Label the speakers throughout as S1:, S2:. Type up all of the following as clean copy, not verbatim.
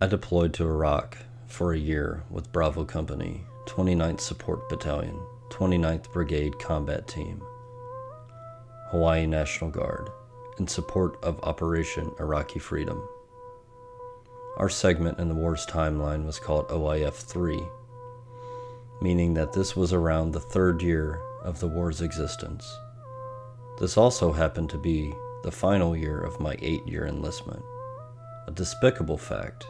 S1: I deployed to Iraq for a year with Bravo Company, 29th Support Battalion, 29th Brigade Combat Team, Hawaii National Guard, in support of Operation Iraqi Freedom. Our segment in the war's timeline was called OIF-3, meaning that this was around the third year of the war's existence. This also happened to be the final year of my 8-year enlistment, a despicable fact,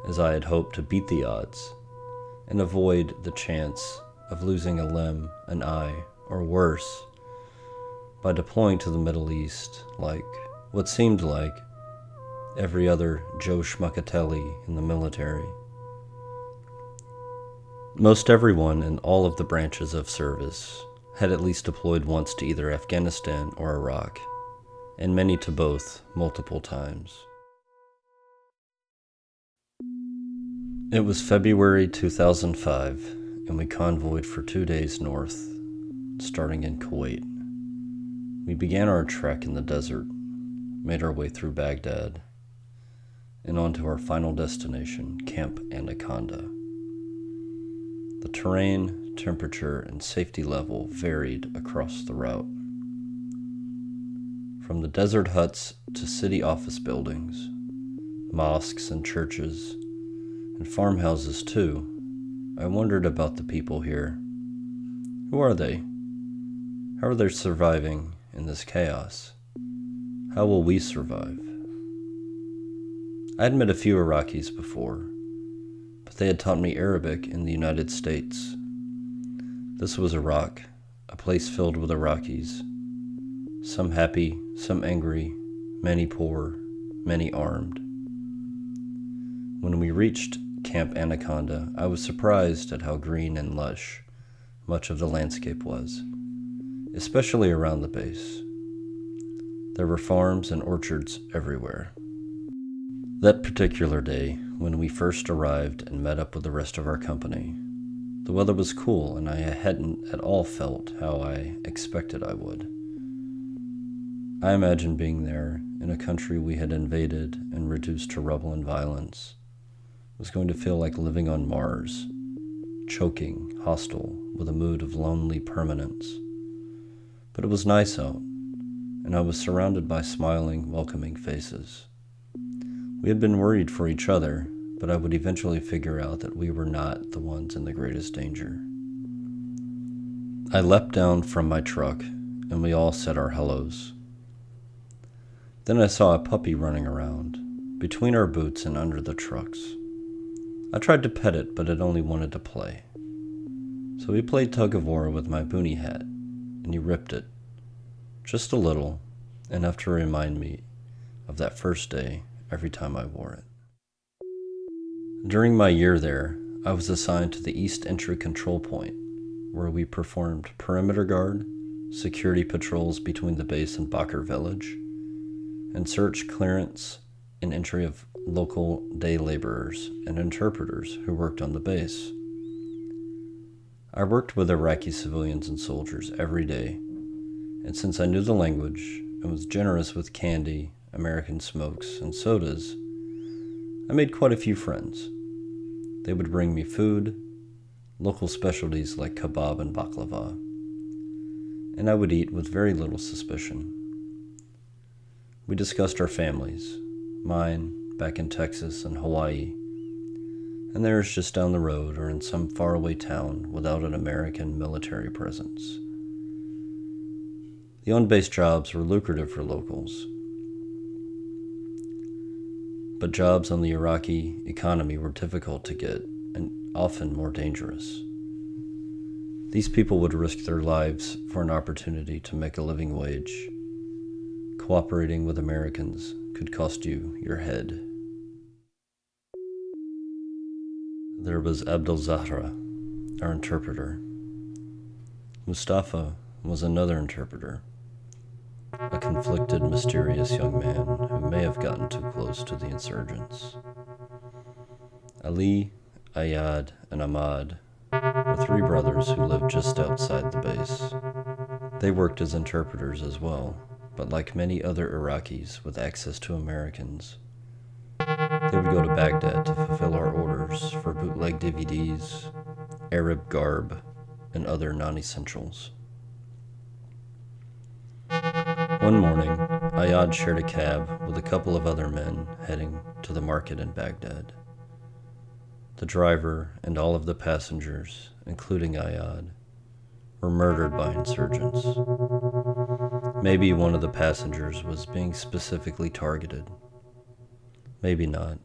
S1: as I had hoped to beat the odds and avoid the chance of losing a limb, an eye, or worse, by deploying to the Middle East like what seemed like every other Joe Schmuckatelli in the military. Most everyone in all of the branches of service had at least deployed once to either Afghanistan or Iraq, and many to both multiple times. It was February 2005, and we convoyed for 2 days north, starting in Kuwait. We began our trek in the desert, made our way through Baghdad, and on to our final destination, Camp Anaconda. The terrain, temperature, and safety level varied across the route. From the desert huts to city office buildings, mosques and churches, and farmhouses too, I wondered about the people here. Who are they? How are they surviving in this chaos? How will we survive? I had met a few Iraqis before, but they had taught me Arabic in the United States. This was Iraq, a place filled with Iraqis, some happy, some angry, many poor, many armed. When we reached Camp Anaconda, I was surprised at how green and lush much of the landscape was, especially around the base. There were farms and orchards everywhere. That particular day, when we first arrived and met up with the rest of our company, the weather was cool and I hadn't at all felt how I expected I would. I imagined being there in a country we had invaded and reduced to rubble and violence was going to feel like living on Mars, choking, hostile, with a mood of lonely permanence. But it was nice out, and I was surrounded by smiling, welcoming faces. We had been worried for each other, but I would eventually figure out that we were not the ones in the greatest danger. I leapt down from my truck, and we all said our hellos. Then I saw a puppy running around, between our boots and under the trucks. I tried to pet it, but it only wanted to play. So we played tug-of-war with my boonie hat, and he ripped it. Just a little, enough to remind me of that first day every time I wore it. During my year there, I was assigned to the East Entry Control Point, where we performed perimeter guard, security patrols between the base and Bakr Village, and search, clearance, and entry of local day laborers and interpreters who worked on the base. I worked with Iraqi civilians and soldiers every day, and since I knew the language and was generous with candy, American smokes, and sodas, I made quite a few friends. They would bring me food, local specialties like kebab and baklava, and I would eat with very little suspicion. We discussed our families, mine back in Texas and Hawaii, and theirs just down the road or in some faraway town without an American military presence. The on-base jobs were lucrative for locals, but jobs on the Iraqi economy were difficult to get and often more dangerous. These people would risk their lives for an opportunity to make a living wage. Cooperating with Americans could cost you your head. There was Abdul Zahra, our interpreter. Mustafa was another interpreter, a conflicted, mysterious young man who may have gotten too close to the insurgents. Ali, Ayad, and Ahmad were 3 brothers who lived just outside the base. They worked as interpreters as well, but like many other Iraqis with access to Americans, they would go to Baghdad to fulfill our orders for bootleg DVDs, Arab garb, and other non-essentials. One morning, Ayad shared a cab with a couple of other men heading to the market in Baghdad. The driver and all of the passengers, including Ayad, were murdered by insurgents. Maybe one of the passengers was being specifically targeted. Maybe not.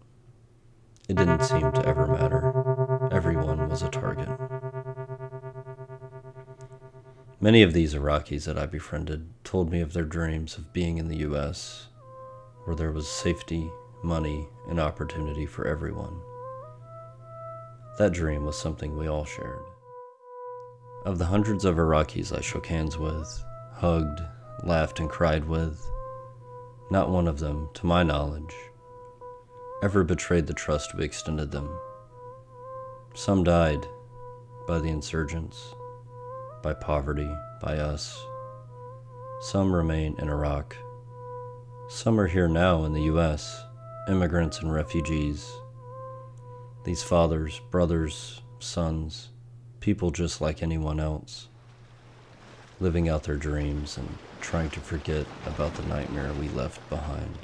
S1: It didn't seem to ever matter. Everyone was a target. Many of these Iraqis that I befriended told me of their dreams of being in the US, where there was safety, money, and opportunity for everyone. That dream was something we all shared. Of the hundreds of Iraqis I shook hands with, hugged, laughed, and cried with, not one of them, to my knowledge, ever betrayed the trust we extended them. Some died by the insurgents, by poverty, by us. Some remain in Iraq. Some are here now in the US, immigrants and refugees. These fathers, brothers, sons, people just like anyone else, living out their dreams and trying to forget about the nightmare we left behind.